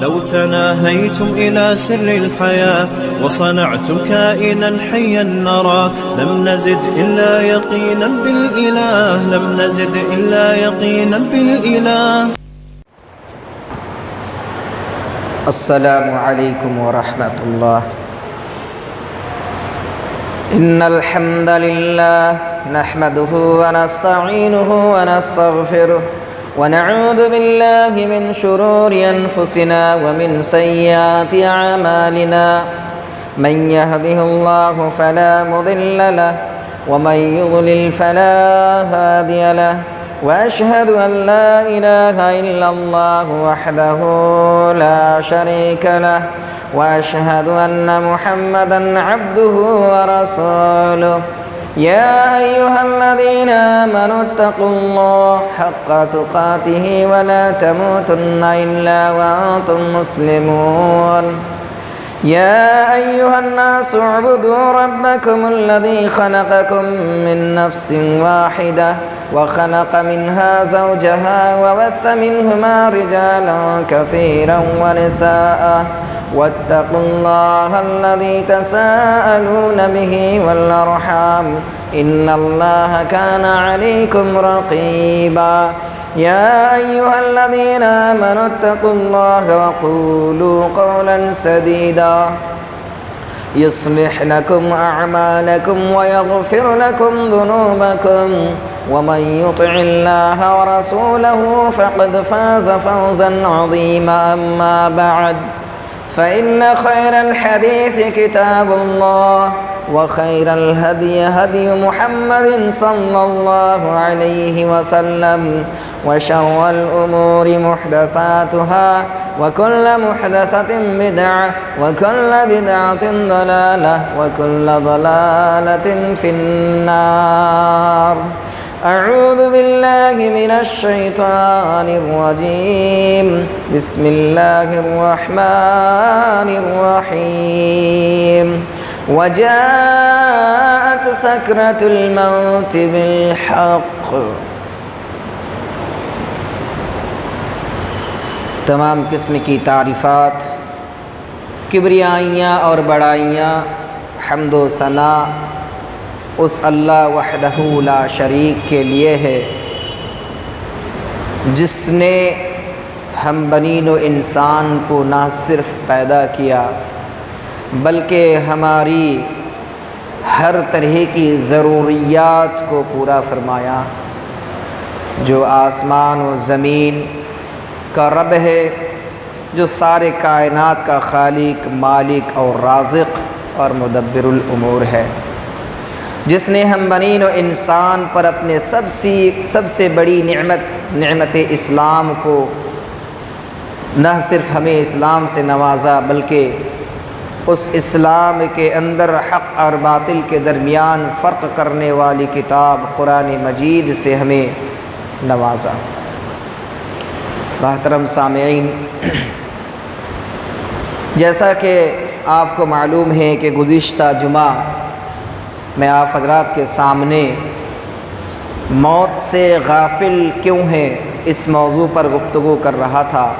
لو تناهيتم إلى سر الحياة وصنعتم كائنا حيا نرى لم نزد إلا يقينا بالإله لم نزد إلا يقينا بالإله. السلام عليكم ورحمة الله. إن الحمد لله نحمده ونستعينه ونستغفره ونعوذ بالله من شرور أنفسنا ومن سيئات أعمالنا من يهده الله فلا مضل له ومن يضلل فلا هادي له وأشهد أن لا إله إلا الله وحده لا شريك له وأشهد أن محمدًا عبده ورسوله. يا أيها الذين آمنوا اتقوا الله حق تقاته ولا تموتن إلا وأنتم مسلمون. يا أيها الناس اعبدوا ربكم الذي خلقكم من نفس واحدة وخلق منها زوجها وبث منهما رجالا كثيرا ونساء واتقوا الله الذي تساءلون به والأرحام إن الله كان عليكم رقيبا. يا أيها الذين آمنوا اتقوا الله وقولوا قولا سديدا يصلح لكم أعمالكم ويغفر لكم ذنوبكم ومن يطع الله ورسوله فقد فاز فوزا عظيما. أما بعد فإن خير الحديث كتاب الله وخير الهدي هدي محمد صلى الله عليه وسلم وشر الأمور محدثاتها وكل محدثة بدعة وكل بدعة ضلالة وكل ضلالة في النار. أعوذ بالله من الشيطان الرجيم. بسم الله الرحمن الرحيم. وجاءت سكرة الموت بالحق. تمام قسم کی تعریفات، کبریائیاں اور بڑائیاں، حمد و ثنا اس اللہ وحدہ لا شریک کے لیے ہے جس نے ہم بنین و انسان کو نہ صرف پیدا کیا بلکہ ہماری ہر طرح کی ضروریات کو پورا فرمایا، جو آسمان و زمین کا رب ہے، جو سارے کائنات کا خالق، مالک اور رازق اور مدبر الامور ہے، جس نے ہم بنین و انسان پر اپنے سب سے بڑی نعمت اسلام کو نہ صرف ہمیں اسلام سے نوازا بلکہ اس اسلام کے اندر حق اور باطل کے درمیان فرق کرنے والی کتاب قرآن مجید سے ہمیں نوازا۔ محترم سامعین، جیسا کہ آپ کو معلوم ہے کہ گزشتہ جمعہ میں آپ حضرات کے سامنے موت سے غافل کیوں ہیں اس موضوع پر گفتگو کر رہا تھا۔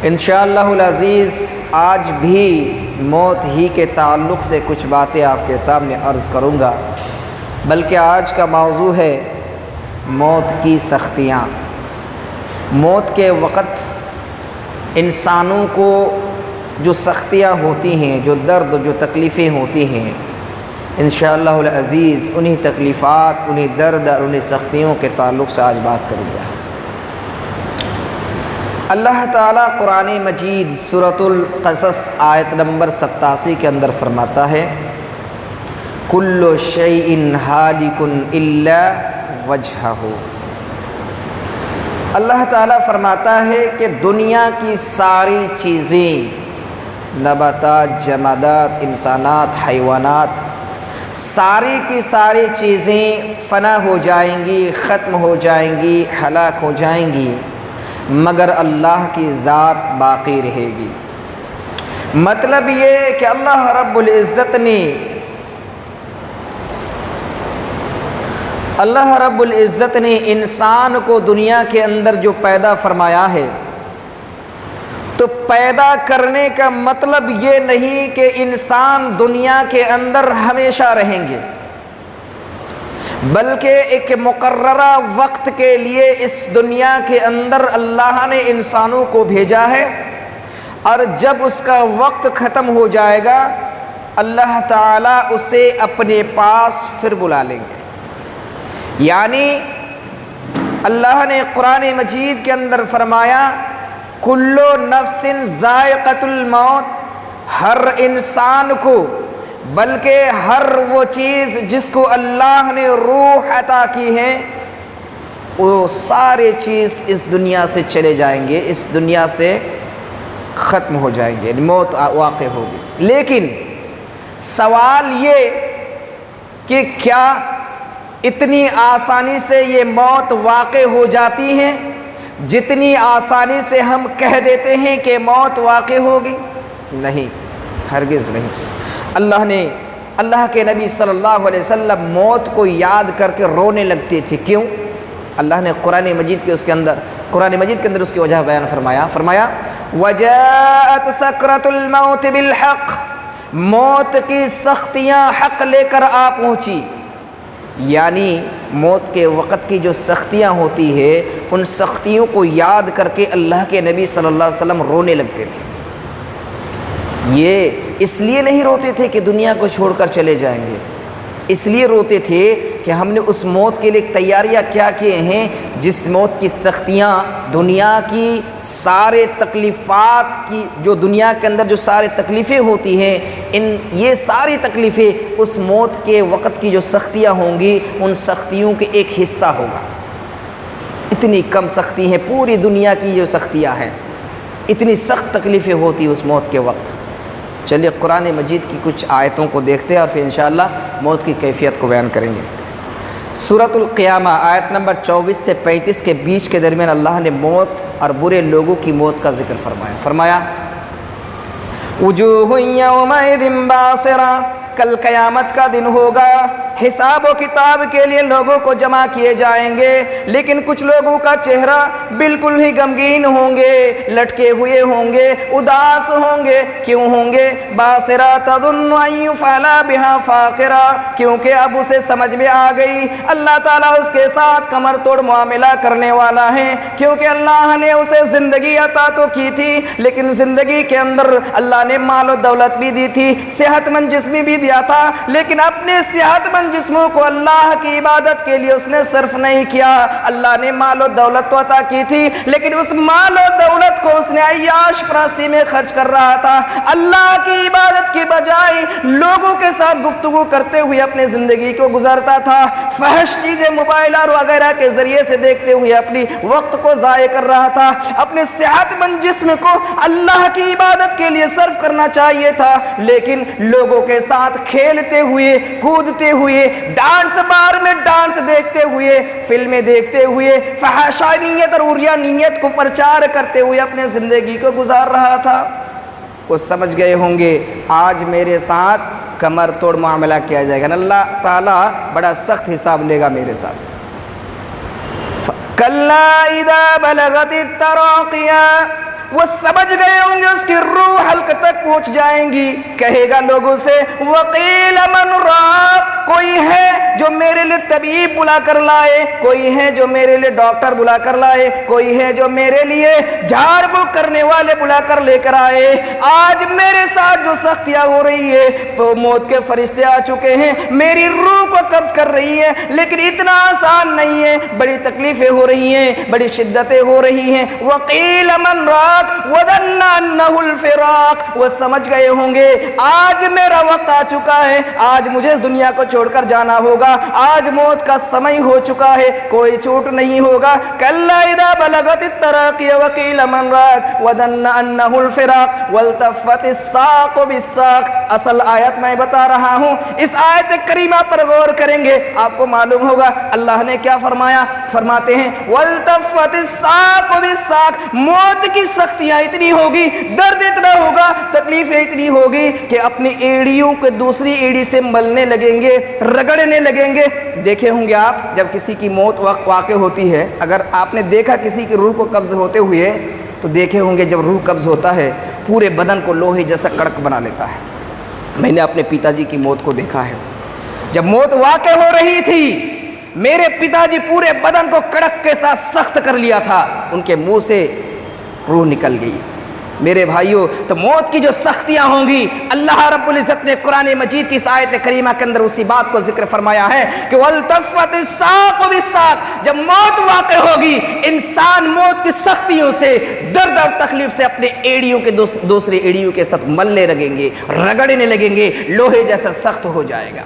انشاءاللہ العزیز آج بھی موت ہی کے تعلق سے کچھ باتیں آپ کے سامنے عرض کروں گا، بلکہ آج کا موضوع ہے موت کی سختیاں۔ موت کے وقت انسانوں کو جو سختیاں ہوتی ہیں، جو درد، جو تکلیفیں ہوتی ہیں، انشاءاللہ العزیز انہی تکلیفات، انہی درد اور انہی سختیوں کے تعلق سے آج بات کروں گا۔ اللہ تعالیٰ قرآن مجید سورۃ القصص آیت نمبر 87 کے اندر فرماتا ہے، کل شیء ہالک الا وجہہ۔ اللہ تعالیٰ فرماتا ہے کہ دنیا کی ساری چیزیں، نباتات، جمادات، انسانات، حیوانات، ساری کی ساری چیزیں فنا ہو جائیں گی، ختم ہو جائیں گی، ہلاک ہو جائیں گی، مگر اللہ کی ذات باقی رہے گی۔ مطلب یہ کہ اللہ رب العزت نے انسان کو دنیا کے اندر جو پیدا فرمایا ہے تو تو پیدا کرنے کا مطلب یہ نہیں کہ انسان دنیا کے اندر ہمیشہ رہیں گے، بلکہ ایک مقررہ وقت کے لیے اس دنیا کے اندر اللہ نے انسانوں کو بھیجا ہے، اور جب اس کا وقت ختم ہو جائے گا اللہ تعالیٰ اسے اپنے پاس پھر بلا لیں گے۔ یعنی اللہ نے قرآن مجید کے اندر فرمایا کل نفس ذائقۃ الموت، ہر انسان کو، بلکہ ہر وہ چیز جس کو اللہ نے روح عطا کی ہے، وہ سارے چیز اس دنیا سے چلے جائیں گے، اس دنیا سے ختم ہو جائیں گے، موت واقع ہوگی۔ لیکن سوال یہ کہ کیا اتنی آسانی سے یہ موت واقع ہو جاتی ہے جتنی آسانی سے ہم کہہ دیتے ہیں کہ موت واقع ہوگی؟ نہیں، ہرگز نہیں۔ اللہ کے نبی صلی اللہ علیہ وسلم موت کو یاد کر کے رونے لگتے تھے۔ کیوں؟ اللہ نے قرآن مجید کے اندر اس کی وجہ بیان فرمایا وجاءت سکرۃ الموت بالحق، موت کی سختیاں حق لے کر آ پہنچی۔ یعنی موت کے وقت کی جو سختیاں ہوتی ہے ان سختیوں کو یاد کر کے اللہ کے نبی صلی اللہ علیہ وسلم رونے لگتے تھے۔ یہ اس لیے نہیں روتے تھے کہ دنیا کو چھوڑ کر چلے جائیں گے، اس لیے روتے تھے کہ ہم نے اس موت کے لیے تیاریاں کیا کیے ہیں جس موت کی سختیاں، دنیا کی سارے تکلیفات کی، جو دنیا کے اندر جو سارے تکلیفیں ہوتی ہیں، یہ ساری تکلیفیں اس موت کے وقت کی جو سختیاں ہوں گی ان سختیوں کے ایک حصہ ہوگا۔ اتنی کم سختی ہیں، پوری دنیا کی جو سختیاں ہیں، اتنی سخت تکلیفیں ہوتی اس موت کے وقت۔ چلیے قرآن مجید کی کچھ آیتوں کو دیکھتے ہیں اور پھر انشاءاللہ موت کی کیفیت کو بیان کریں گے۔ سورۃ القیامہ آیت نمبر 24 سے 35 کے بیچ کے درمیان اللہ نے موت اور برے لوگوں کی موت کا ذکر فرمایا وجوہ یومئذ باصرہ، کل قیامت کا دن ہوگا، حساب و کتاب کے لیے لوگوں کو جمع کیے جائیں گے، لیکن کچھ لوگوں کا چہرہ بالکل ہی غمگین ہوں گے، لٹکے ہوئے ہوں گے، اداس ہوں گے۔ کیوں ہوں گے؟ باصرہ تظن ان یفعل بها فاقرہ، کیونکہ اب اسے سمجھ میں آ گئی اللہ تعالیٰ اس کے ساتھ کمر توڑ معاملہ کرنے والا ہے، کیونکہ اللہ نے اسے زندگی عطا تو کی تھی، لیکن زندگی کے اندر اللہ نے مال و دولت بھی دی تھی، صحت مند جسم بھی دیا تھا، لیکن اپنے صحت مند جسموں کو اللہ کی عبادت کے لیے اس نے صرف نہیں کیا۔ اللہ نے مال و دولت تو عطا کی تھی، لیکن اس مال و دولت کو اس نے عیاش پرستی میں خرچ کر رہا تھا، اللہ کی عبادت کی بجائے لوگوں کے ساتھ گفتگو کرتے ہوئے اپنے زندگی کو گزارتا تھا، فحش چیزیں موبائل اور وغیرہ کے ذریعے سے دیکھتے ہوئے اپنی وقت کو ضائع کر رہا تھا۔ اپنے صحت مند جسم کو اللہ کی عبادت کے لیے صرف کرنا چاہیے تھا، لیکن لوگوں کے ساتھ کھیلتے ہوئے، کودتے ہوئے، ڈانس بار میں ڈانس دیکھتے ہوئے، فلمیں دیکھتے ہوئے، فحاشانیت اور عریانیت کو پرچار کرتے ہوئے اپنے زندگی کو گزار رہا تھا۔ وہ سمجھ گئے ہوں گے آج میرے ساتھ کمر توڑ معاملہ کیا جائے گا، اللہ تعالیٰ بڑا سخت حساب لے گا میرے ساتھ۔ کلا اذا بلغت التراقیہ، وہ سمجھ گئے ہوں گے اس کی روح حلق تک پہنچ جائیں گی، کہے گا لوگوں سے وقیل من راق، کوئی ہے جو میرے لیے طبیب بلا کر لائے، کوئی ہے جو میرے لیے ڈاکٹر بلا کر لائے، کوئی ہے جو میرے لیے جھاڑ پھونک کرنے والے بلا کر لے کر آئے۔ آج میرے ساتھ جو سختیاں ہو رہی ہے تو موت کے فرشتے آ چکے ہیں، میری روح کو قبض کر رہی ہیں، لیکن اتنا آسان نہیں ہے، بڑی تکلیفیں ہو رہی ہیں، بڑی شدتیں ہو رہی ہیں۔ وقیل من راق وَظَنَّ أَنَّهُ الْفِرَاقُ، وہ سمجھ گئے ہوں گے آج میرا وقت آ چکا ہے، آج مجھے اس دنیا کو چھوڑ کر جانا ہوگا، آج موت کا سمے ہو چکا ہے، کوئی چھوٹ نہیں ہوگا۔ کَلَّا إِذَا بَلَغَتِ التَّرَاقِيَ وَقِيلَ مَنْ رَاقٍ وَظَنَّ أَنَّهُ الْفِرَاقُ وَالْتَفَّتِ السَّاقُ بِالسَّاقِ۔ اصل آیت میں بتا رہا ہوں، اس آیت کریمہ پر غور کریں گے آپ کو معلوم ہوگا اللہ نے کیا فرمایا۔ فرماتے ہیں وَالْتَفَّتِ السَّاقُ بِالسَّاقِ، موت کی سختیاں اتنی ہوگی، درد اتنا ہوگا، تکلیفیں اتنی ہوگی کہ اپنی ایڑیوں کو دوسری ایڑی سے ملنے لگیں گے، رگڑنے لگیں گے۔ دیکھے ہوں گے آپ جب کسی کی موت واقع ہوتی ہے، اگر آپ نے دیکھا کسی کی روح کو قبض ہوتے ہوئے تو تو دیکھے ہوں گے جب روح قبض ہوتا ہے پورے بدن کو لوہے جیسا کڑک بنا لیتا ہے۔ میں نے اپنے پتا جی کی موت کو دیکھا ہے، جب موت واقع ہو رہی تھی میرے پتا جی پورے بدن کو کڑک کے ساتھ سخت کر لیا تھا، ان کے منہ سے روح نکل گئی۔ میرے بھائیوں، تو موت کی جو سختیاں ہوں گی اللہ رب العزت نے قرآن مجید کی اس آیت کریمہ کے اندر اسی بات کو ذکر فرمایا ہے کہ وَالْتَفَّتِ السَّاقُ بِالسَّاقِ، جب موت واقع ہوگی انسان موت کی سختیوں سے، درد اور تکلیف سے اپنے ایڑیوں کے دوسرے ایڑیوں کے ساتھ ملنے لگیں گے، رگڑنے لگیں گے، لوہے جیسا سخت ہو جائے گا۔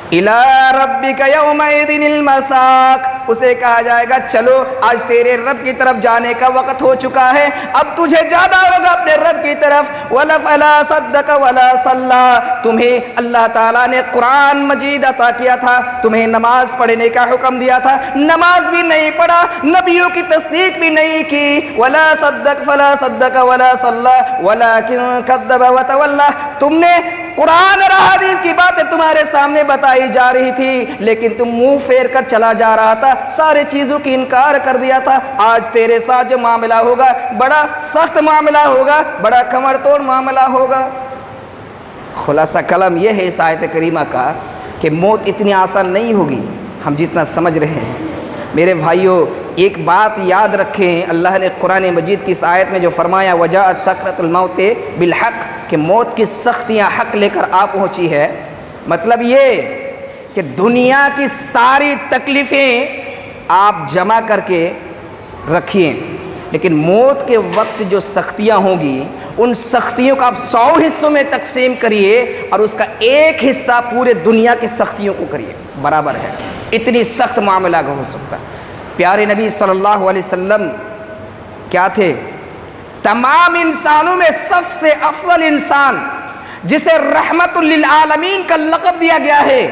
اِلَىٰ رَبِّكَ يَوْمَئِذٍ الْمَسَاقُ، اسے کہا جائے گا چلو آج تیرے رب کی طرف جانے کا وقت ہو چکا ہے، اب تجھے جانا ہوگا اپنے رب کی طرف۔ وَلَا صَدَّقَ وَلَا صَلَّىٰ، تمہیں اللہ تعالیٰ نے قرآن مجید عطا کیا تھا، تمہیں نماز پڑھنے کا حکم دیا تھا، نماز بھی نہیں پڑھا، نبیوں کی تصدیق بھی نہیں کی۔ وَلَا صَدَّقَ فَلَا صَدَّقَ وَلَا صَلَّىٰ وَلَٰكِن كَذَّبَ وَتَوَلَّىٰ، تم نے قرآن اور حدیث کی باتیں تمہارے سامنے بتائی جا رہی تھی لیکن تم منہ پھیر کر چلا جا رہا تھا، سارے چیزوں کی انکار کر دیا تھا۔ آج تیرے ساتھ جو معاملہ ہوگا بڑا سخت معاملہ ہوگا، بڑا کمر توڑ معاملہ ہوگا۔ خلاصہ کلام یہ ہے اس آیت کریمہ کا کہ موت اتنی آسان نہیں ہوگی ہم جتنا سمجھ رہے ہیں۔ میرے بھائیوں، ایک بات یاد رکھیں، اللہ نے قرآن مجید کی اس آیت میں جو فرمایا وجاءت سکرۃ الموت بالحق، کہ موت کی سختیاں حق لے کر آ پہنچی ہے، مطلب یہ کہ دنیا کی ساری تکلیفیں آپ جمع کر کے رکھیں، لیکن موت کے وقت جو سختیاں ہوں گی ان سختیوں کا آپ 100 حصوں میں تقسیم کریے اور اس کا ایک حصہ پورے دنیا کی سختیوں کو کریے، برابر ہے، اتنی سخت معاملہ ہو سکتا ہے۔ پیارے نبی صلی اللہ علیہ وسلم کیا تھے؟ تمام انسانوں میں سب سے افضل انسان، جسے رحمت للعالمین کا لقب دیا گیا ہے،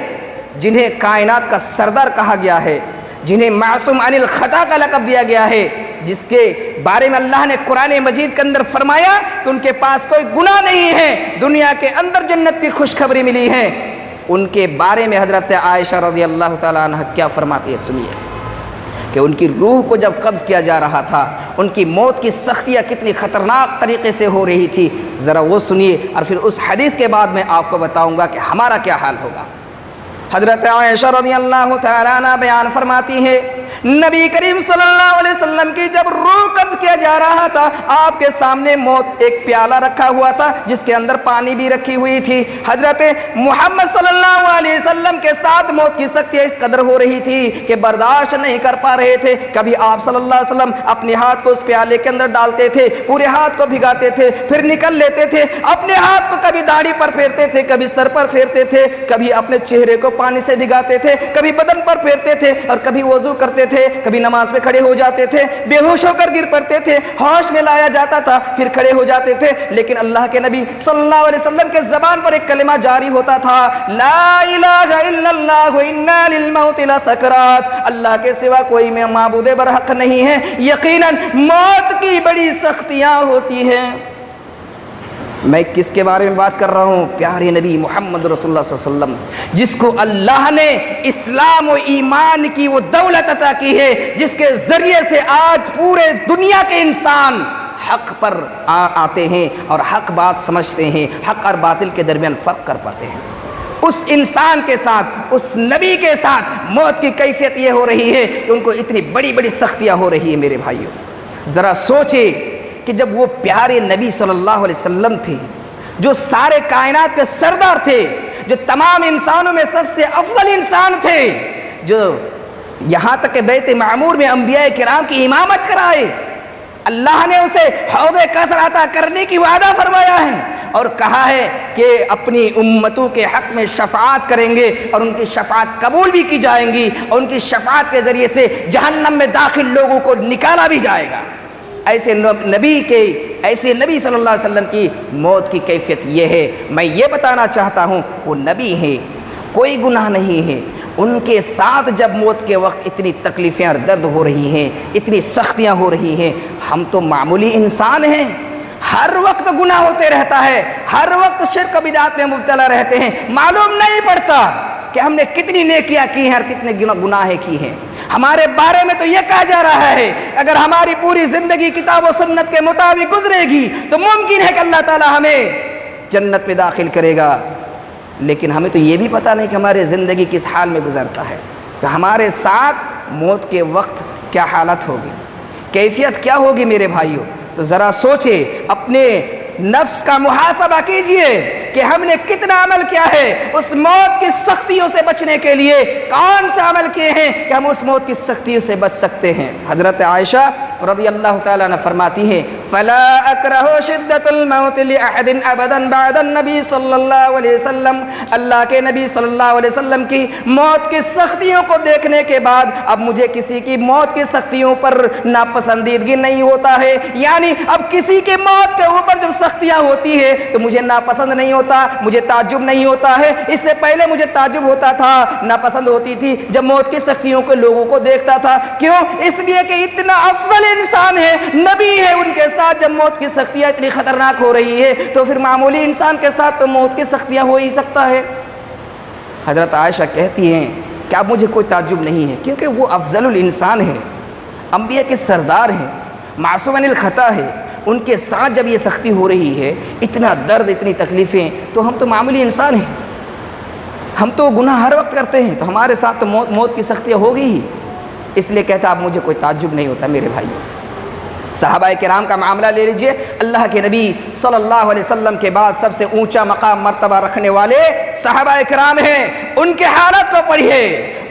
جنہیں کائنات کا سردار کہا گیا ہے، جنہیں معصوم عن الخطا کا لقب دیا گیا ہے، جس کے بارے میں اللہ نے قرآن مجید کے اندر فرمایا کہ ان کے پاس کوئی گناہ نہیں ہے، دنیا کے اندر جنت کی خوشخبری ملی ہے۔ ان کے بارے میں حضرت عائشہ رضی اللہ تعالیٰ عنہ کیا فرماتی ہے، سنیے کہ ان کی روح کو جب قبض کیا جا رہا تھا ان کی موت کی سختیاں کتنی خطرناک طریقے سے ہو رہی تھی، ذرا وہ سنیے اور پھر اس حدیث کے بعد میں آپ کو بتاؤں گا کہ ہمارا کیا حال ہوگا۔ حضرت عائشہ رضی اللہ تعالیٰ عنہ بیان فرماتی ہے نبی کریم صلی اللہ علیہ وسلم کی جب روح قبض کیا جا رہا تھا آپ کے سامنے موت ایک پیالہ رکھا ہوا تھا جس کے اندر پانی بھی رکھی ہوئی تھی۔ حضرت محمد صلی اللہ علیہ وسلم کے ساتھ موت کی سختی اس قدر ہو رہی تھی کہ برداشت نہیں کر پا رہے تھے۔ کبھی آپ صلی اللہ علیہ وسلم اپنے ہاتھ کو اس پیالے کے اندر ڈالتے تھے، پورے ہاتھ کو بھگاتے تھے، پھر نکل لیتے تھے، اپنے ہاتھ کو کبھی داڑھی پر پھیرتے تھے، کبھی سر پر پھیرتے تھے، کبھی اپنے چہرے کو پانی سے بھگاتے تھے، کبھی بدن پر پھیرتے تھے اور کبھی وضو کرتے تھے، کبھی نماز پہ کھڑے ہو جاتے تھے، بے ہوش ہو کر گر پڑتے تھے، ہوش میں لایا جاتا تھا، پھر کھڑے ہو جاتے تھے، لیکن اللہ کے نبی صلی اللہ علیہ وسلم کے زبان پر ایک کلمہ جاری ہوتا تھا، لا الہ الا اللہ انا للموت لسکرات، اللہ کے سوا کوئی معبود برحق نہیں ہے، یقیناً موت کی بڑی سختیاں ہوتی ہیں۔ میں کس کے بارے میں بات کر رہا ہوں؟ پیارے نبی محمد رسول اللہ صلی اللہ علیہ وسلم، جس کو اللہ نے اسلام و ایمان کی وہ دولت عطا کی ہے جس کے ذریعے سے آج پورے دنیا کے انسان حق پر آتے ہیں اور حق بات سمجھتے ہیں، حق اور باطل کے درمیان فرق کر پاتے ہیں۔ اس انسان کے ساتھ، اس نبی کے ساتھ موت کی کیفیت یہ ہو رہی ہے کہ ان کو اتنی بڑی بڑی سختیاں ہو رہی ہیں۔ میرے بھائیوں ذرا سوچے کہ جب وہ پیارے نبی صلی اللہ علیہ وسلم تھے جو سارے کائنات کے سردار تھے، جو تمام انسانوں میں سب سے افضل انسان تھے، جو یہاں تک کہ بیت معمور میں انبیاء کرام کی امامت کرائے، اللہ نے اسے حوض کوثر عطا کرنے کی وعدہ فرمایا ہے اور کہا ہے کہ اپنی امتوں کے حق میں شفاعت کریں گے اور ان کی شفاعت قبول بھی کی جائیں گی اور ان کی شفاعت کے ذریعے سے جہنم میں داخل لوگوں کو نکالا بھی جائے گا۔ ایسے نبی صلی اللہ علیہ وسلم کی موت کی کیفیت یہ ہے۔ میں یہ بتانا چاہتا ہوں وہ نبی ہیں، کوئی گناہ نہیں ہے، ان کے ساتھ جب موت کے وقت اتنی تکلیفیں اور درد ہو رہی ہیں، اتنی سختیاں ہو رہی ہیں، ہم تو معمولی انسان ہیں، ہر وقت گناہ ہوتے رہتا ہے، ہر وقت شرک و بدعات میں مبتلا رہتے ہیں، معلوم نہیں پڑتا کہ ہم نے کتنی نیکیاں کی ہیں اور کتنے گناہ کی ہیں۔ ہمارے بارے میں تو یہ کہا جا رہا ہے اگر ہماری پوری زندگی کتاب و سنت کے مطابق گزرے گی تو ممکن ہے کہ اللہ تعالی ہمیں جنت میں داخل کرے گا، لیکن ہمیں تو یہ بھی پتہ نہیں کہ ہماری زندگی کس حال میں گزرتا ہے، تو ہمارے ساتھ موت کے وقت کیا حالت ہوگی، کیفیت کیا ہوگی میرے بھائیوں۔ تو ذرا سوچے، اپنے نفس کا محاسبہ کیجئے کہ ہم نے کتنا عمل کیا ہے اس موت کی سختیوں سے بچنے کے لیے، کون سے عمل کیے ہیں کہ ہم اس موت کی سختیوں سے بچ سکتے ہیں۔ حضرت عائشہ رضی اللہ تعالیٰ عنہ فرماتی ہیں فَلَا أَكْرَهُ شِدَّةَ الْمَوْتِ لِأَحَدٍ أَبَدًا بَعْدَ النَّبِي صلی اللہ علیہ وسلم۔ اللہ کے نبی صلی اللہ علیہ وسلم کی موت کی سختیوں کو دیکھنے کے بعد اب مجھے کسی کی موت کی سختیوں پر ناپسندیدگی نہیں ہوتا ہے، یعنی اب کسی کی موت کے اوپر جب سختیاں ہوتی ہے تو مجھے ناپسند نہیں ہوتا، مجھے تعجب نہیں ہوتا ہے۔ اس سے پہلے مجھے تعجب ہوتا تھا، ناپسند ہوتی تھی جب موت کی سختیوں کو لوگوں کو دیکھتا تھا۔ کیوں؟ اس لیے کہ اتنا افضل انسان ہے، نبی ہے، ان کے ساتھ جب موت کی سختیاں اتنی خطرناک ہو رہی ہے تو پھر معمولی انسان کے ساتھ تو موت کی سختیاں ہو ہی سکتا ہے۔ حضرت عائشہ کہتی ہیں کہ اب مجھے کوئی تعجب نہیں ہے، کیونکہ وہ افضل الانسان ہے، انبیاء کے سردار ہیں، معصوم عن الخطا ہے، ان کے ساتھ جب یہ سختی ہو رہی ہے، اتنا درد، اتنی تکلیفیں، تو ہم تو معمولی انسان ہیں، ہم تو گناہ ہر وقت کرتے ہیں، تو ہمارے ساتھ تو موت کی سختیاں ہوگی ہی۔ اس لیے کہتا اب مجھے کوئی تعجب نہیں ہوتا میرے بھائیوں۔ صحابہ کرام کا معاملہ لے لیجئے، اللہ کے نبی صلی اللہ علیہ وسلم کے بعد سب سے اونچا مقام مرتبہ رکھنے والے صحابہ کرام ہیں، ان کے حالت کو پڑھیے،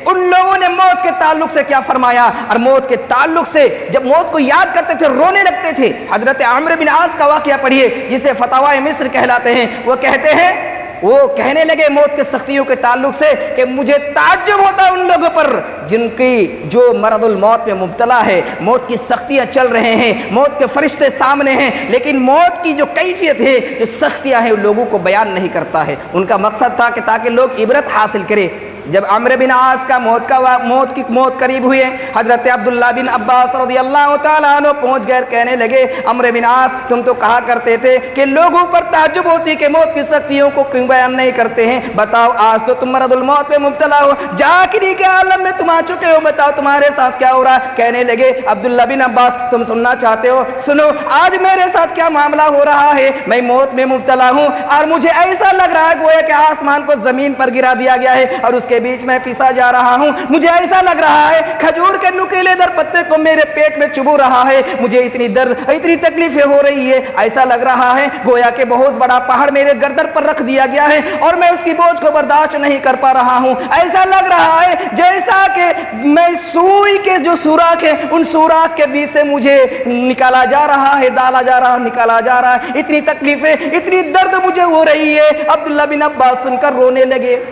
ان لوگوں نے موت کے تعلق سے کیا فرمایا، اور موت کے تعلق سے جب موت کو یاد کرتے تھے رونے لگتے تھے۔ حضرت عمرو بن عاص کا واقعہ پڑھیے جسے فتاوی مصر کہلاتے ہیں، وہ کہتے ہیں، وہ کہنے لگے موت کے سختیوں کے تعلق سے کہ مجھے تعجب ہوتا ہے ان لوگوں پر جن کی جو مرض الموت میں مبتلا ہے، موت کی سختیاں چل رہے ہیں، موت کے فرشتے سامنے ہیں، لیکن موت کی جو کیفیت ہے، جو سختیاں ہیں، لوگوں کو بیان نہیں کرتا ہے۔ ان کا مقصد تھا کہ تاکہ لوگ عبرت حاصل کریں۔ جب عمرو بن عاص کا موت قریب ہوئے، حضرت عبداللہ بن عباس رضی اللہ تعالیٰ عنہ پہنچ گئے، کہنے لگے عمرو بن عاص تم تو کہا کرتے تھے کہ لوگوں پر تعجب ہوتی کہ موت کی سختیوں کو کیوں بیان نہیں کرتے ہیں، بتاؤ آج تو تم مرض الموت میں مبتلا ہو، جاکری کے عالم میں تم آ چکے ہو، بتاؤ تمہارے ساتھ کیا ہو رہا ہے۔ کہنے لگے عبداللہ بن عباس تم سننا چاہتے ہو، سنو آج میرے ساتھ کیا معاملہ ہو رہا ہے، میں موت میں مبتلا ہوں اور مجھے ایسا لگ رہا ہے گویا کہ آسمان کو زمین پر گرا دیا گیا ہے اور اس کے بیچ میں پیسا جا رہا ہوں، مجھے ایسا لگ رہا ہے کھجور کے نکیلے در پتے کو میرے پیٹ میں چبو رہا ہے، مجھے اتنی درد، اتنی تکلیفیں ہو رہی ہے، ایسا لگ رہا ہے گویا کہ بہت بڑا پہاڑ میرے گردن پر رکھ دیا گیا ہے اور میں اس کی بوجھ کو برداشت نہیں کر پا رہا ہوں، ایسا لگ رہا ہے جیسا کہ میں سوئی کے جو سوراخ ہے ان سوراخ کے بیچ سے مجھے نکالا جا رہا ہے، ڈالا جا رہا ہے، نکالا جا رہا ہے، اتنی تکلیفیں، اتنی درد مجھے ہو رہی ہے۔ عبداللہ بن عباس سن کر رونے لگے۔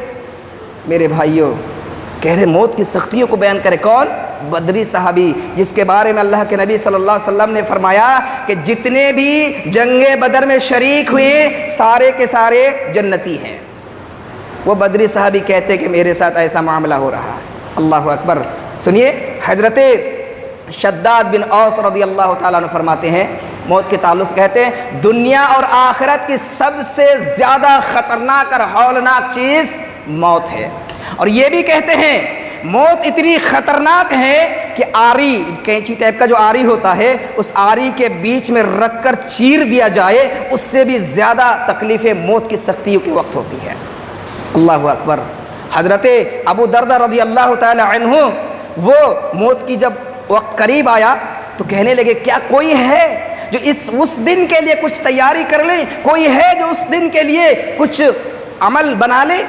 میرے بھائیوں، کہہ رہے موت کی سختیوں کو بیان کرے کون؟ بدری صحابی، جس کے بارے میں اللہ کے نبی صلی اللہ علیہ وسلم نے فرمایا کہ جتنے بھی جنگ بدر میں شریک ہوئے سارے کے سارے جنتی ہیں۔ وہ بدری صحابی کہتے کہ میرے ساتھ ایسا معاملہ ہو رہا ہے۔ اللہ اکبر۔ سنیے، حضرت شداد بن اوس رضی اللہ تعالیٰ عنہ فرماتے ہیں موت کے تعلق سے، کہتے ہیں دنیا اور آخرت کی سب سے زیادہ خطرناک اور ہولناک چیز موت ہے، اور یہ بھی کہتے ہیں موت اتنی خطرناک ہے کہ آری، کینچی ٹائپ کا جو آری ہوتا ہے، اس آری کے بیچ میں رکھ کر چیر دیا جائے اس سے بھی زیادہ تکلیفیں موت کی سختیوں کے وقت ہوتی ہے۔ اللہ اکبر۔ حضرت ابو دردہ رضی اللہ تعالی عنہ، وہ موت کی جب وقت قریب آیا تو کہنے لگے کیا کوئی ہے جو اس دن کے لیے کچھ تیاری کر لے، کوئی ہے جو اس دن کے لیے کچھ عمل بنا لے؟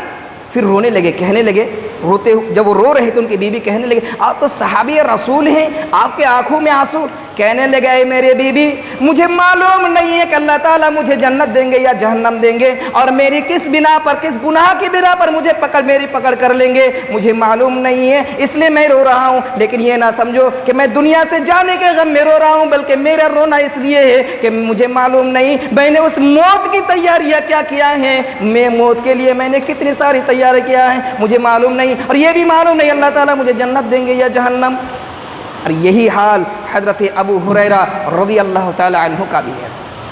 پھر رونے لگے، کہنے لگے، روتے، جب وہ رو رہے تو ان کی بیوی کہنے لگے آپ تو صحابی رسول ہیں، آپ کے آنکھوں میں آنسو۔ کہنے لگے اے میرے بیوی، مجھے معلوم نہیں ہے کہ اللہ تعالیٰ مجھے جنت دیں گے یا جہنم دیں گے، اور میری کس بنا پر، کس گناہ کی بنا پر مجھے میری پکڑ کر لیں گے، مجھے معلوم نہیں ہے، اس لیے میں رو رہا ہوں۔ لیکن یہ نہ سمجھو کہ میں دنیا سے جانے کے غم میں رو رہا ہوں، بلکہ میرا رونا اس لیے ہے کہ مجھے معلوم نہیں میں نے اس موت کی تیاریاں کیا کیا ہیں، میں موت کے لیے میں نے کتنی ساری تیاری کیا ہیں، مجھے معلوم نہیں، اور یہ بھی معلوم نہیں اللہ تعالیٰ مجھے جنت دیں گے یا جہنم۔ اور یہی حال حضرت ابو ہریرہ رضی اللہ تعالی عنہ کا بھی ہے،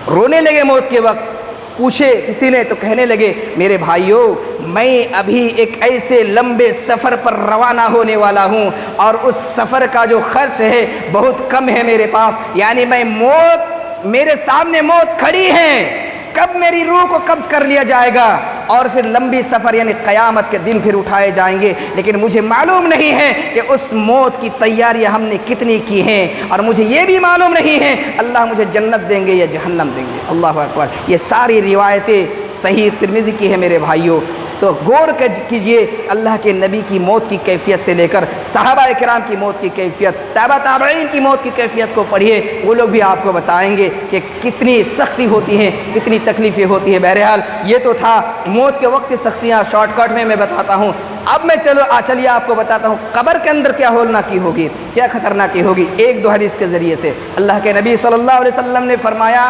رونے لگے موت کے وقت۔ پوچھے کسی نے تو کہنے لگے میرے بھائیوں میں ابھی ایک ایسے لمبے سفر پر روانہ ہونے والا ہوں اور اس سفر کا جو خرچ ہے بہت کم ہے میرے پاس، یعنی میرے سامنے موت کھڑی ہے، کب میری روح کو قبض کر لیا جائے گا اور پھر لمبی سفر یعنی قیامت کے دن پھر اٹھائے جائیں گے، لیکن مجھے معلوم نہیں ہے کہ اس موت کی تیاریاں ہم نے کتنی کی ہیں، اور مجھے یہ بھی معلوم نہیں ہے اللہ مجھے جنت دیں گے یا جہنم دیں گے۔ اللہ اکبر۔ یہ ساری روایتیں صحیح ترمذی کی ہیں میرے بھائیوں۔ تو غور کیجئے اللہ کے نبی کی موت کی کیفیت سے لے کر صحابہ کرام کی موت کی کیفیت، تابع تابعین کی موت کی کیفیت کو پڑھیے، وہ لوگ بھی آپ کو بتائیں گے کہ کتنی سختی ہوتی ہیں، کتنی تکلیفیں ہوتی ہیں۔ بہرحال یہ تو تھا موت کے وقت کی سختیاں، شارٹ کٹ میں بتاتا ہوں۔ اب میں چلیے آپ کو بتاتا ہوں قبر کے اندر کیا ہولناکی ہوگی، کیا خطرناکی ہوگی۔ ایک دو حدیث کے ذریعے سے اللہ کے نبی صلی اللہ علیہ وسلم نے فرمایا